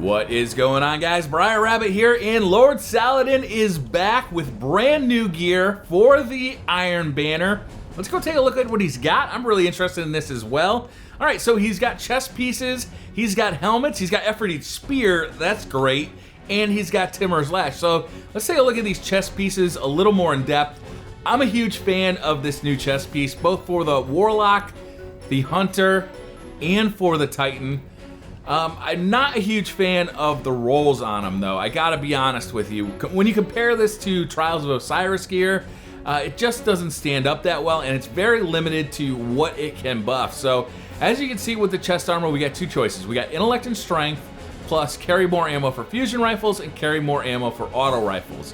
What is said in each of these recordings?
What is going on, guys? Briar Rabbit here, and Lord Saladin is back with brand new gear for the Iron Banner. Let's go take a look at what he's got. I'm really interested in this as well. All right, so he's got chest pieces, he's got helmets, he's got Efreet's Spear, that's great, and he's got Timur's Lash. So let's take a look at these chest pieces a little more in depth. I'm a huge fan of this new chest piece, both for the Warlock, the Hunter, and for the Titan. I'm not a huge fan of the rolls on them, though. I gotta be honest with you. When you compare this to Trials of Osiris gear, it just doesn't stand up that well, and it's very limited to what it can buff. So, as you can see with the chest armor, we got two choices. We got Intellect and Strength, plus carry more ammo for fusion rifles and carry more ammo for auto rifles.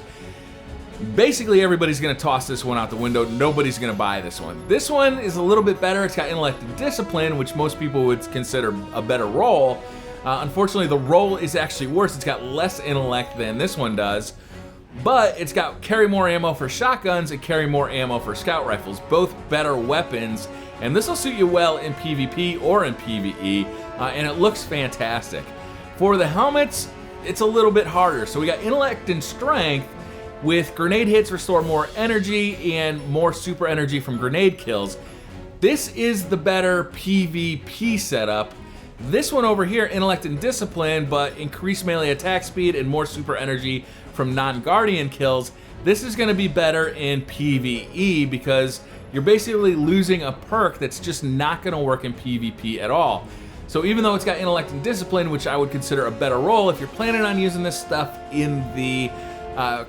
Basically, everybody's gonna toss this one out the window. Nobody's gonna buy this one. This one is a little bit better. It's got Intellect and Discipline, which most people would consider a better roll. Unfortunately, the roll is actually worse. It's got less intellect than this one does, but it's got carry more ammo for shotguns and carry more ammo for scout rifles, both better weapons, and this will suit you well in PvP or in PvE, and it looks fantastic. For the helmets, it's a little bit harder. So we got Intellect and Strength, with grenade hits restore more energy and more super energy from grenade kills. This is the better PvP setup. This one over here, Intellect and Discipline, but increased melee attack speed and more super energy from non-guardian kills. This is gonna be better in PvE because you're basically losing a perk that's just not gonna work in PvP at all. So even though it's got Intellect and Discipline, which I would consider a better roll, if you're planning on using this stuff in the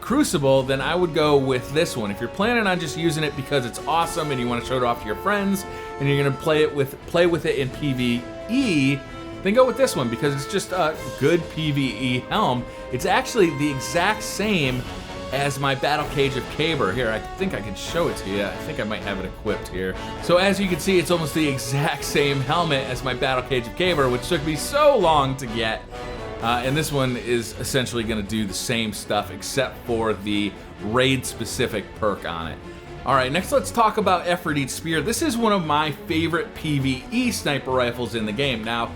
Crucible, then I would go with this one. If you're planning on just using it because it's awesome and you want to show it off to your friends and you're gonna play with it in PvE, then go with this one because it's just a good PvE helm. It's actually the exact same as my Battle Cage of Caber. Here, I think I can show it to you. I think I might have it equipped here. So as you can see, it's almost the exact same helmet as my Battle Cage of Caber, which took me so long to get. And this one is essentially going to do the same stuff except for the raid-specific perk on it. All right, next let's talk about Efreet's Spear. This is one of my favorite PvE sniper rifles in the game. Now,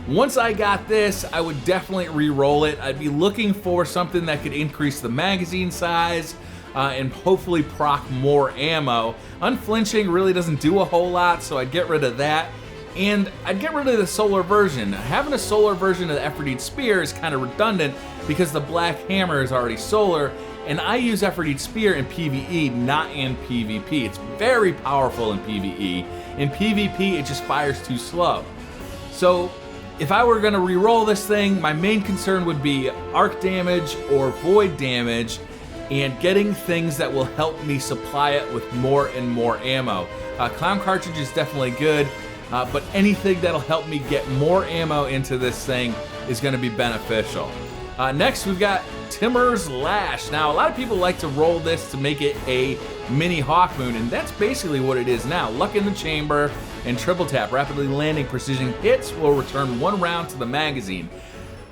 once I got this, I would definitely re-roll it. I'd be looking for something that could increase the magazine size and hopefully proc more ammo. Unflinching really doesn't do a whole lot, so I'd get rid of that. And I'd get rid of the solar version. Having a solar version of the Efreet's Spear is kind of redundant because the Black Hammer is already solar, and I use Efreet's Spear in PvE, not in PvP. It's very powerful in PvE. In PvP, it just fires too slow. So if I were gonna re-roll this thing, my main concern would be arc damage or void damage and getting things that will help me supply it with more and more ammo. Clown Cartridge is definitely good. But anything that'll help me get more ammo into this thing is going to be beneficial. Next, we've got Timur's Lash. Now, a lot of people like to roll this to make it a mini Hawkmoon, and that's basically what it is now. Luck in the Chamber and triple tap. Rapidly landing precision hits will return 1 round to the magazine.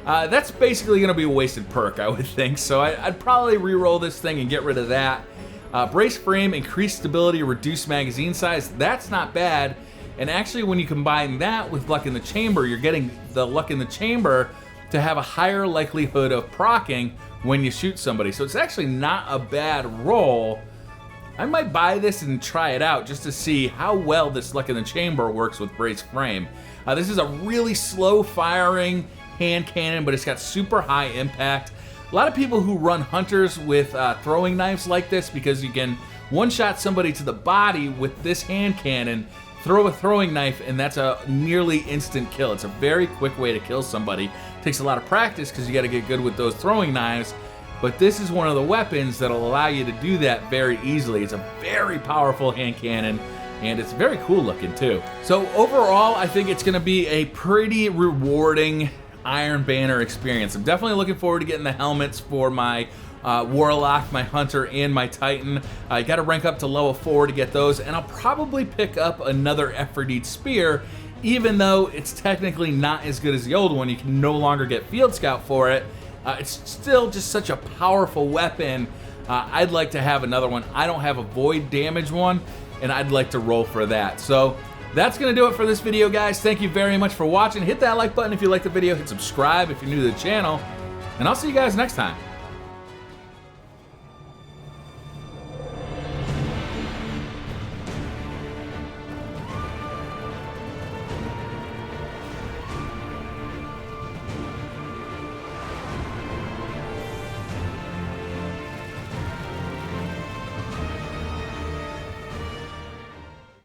That's basically going to be a wasted perk, I would think, so I'd probably re-roll this thing and get rid of that. Brace Frame, increased stability, reduced magazine size. That's not bad. And actually, when you combine that with Luck in the Chamber, you're getting the Luck in the Chamber to have a higher likelihood of proccing when you shoot somebody. So it's actually not a bad roll. I might buy this and try it out just to see how well this Luck in the Chamber works with Brace Frame. This is a really slow firing hand cannon, but it's got super high impact. A lot of people who run hunters with throwing knives like this because you can one-shot somebody to the body with this hand cannon, throw a throwing knife, and that's a nearly instant kill. It's a very quick way to kill somebody. It takes a lot of practice because you got to get good with those throwing knives, but this is one of the weapons that'll allow you to do that very easily. It's a very powerful hand cannon, and it's very cool looking too. So overall, I think it's going to be a pretty rewarding Iron Banner experience. I'm definitely looking forward to getting the helmets for my Warlock, my Hunter, and my Titan. I got to rank up to level 4 to get those, and I'll probably pick up another Efreet's Spear, even though it's technically not as good as the old one. You can no longer get Field Scout for it. It's still just such a powerful weapon. I'd like to have another one. I don't have a void damage one, and I'd like to roll for that. So That's gonna do it for this video, guys. Thank you very much for watching. Hit that like button if you liked the video. Hit subscribe if you're new to the channel. And I'll see you guys next time.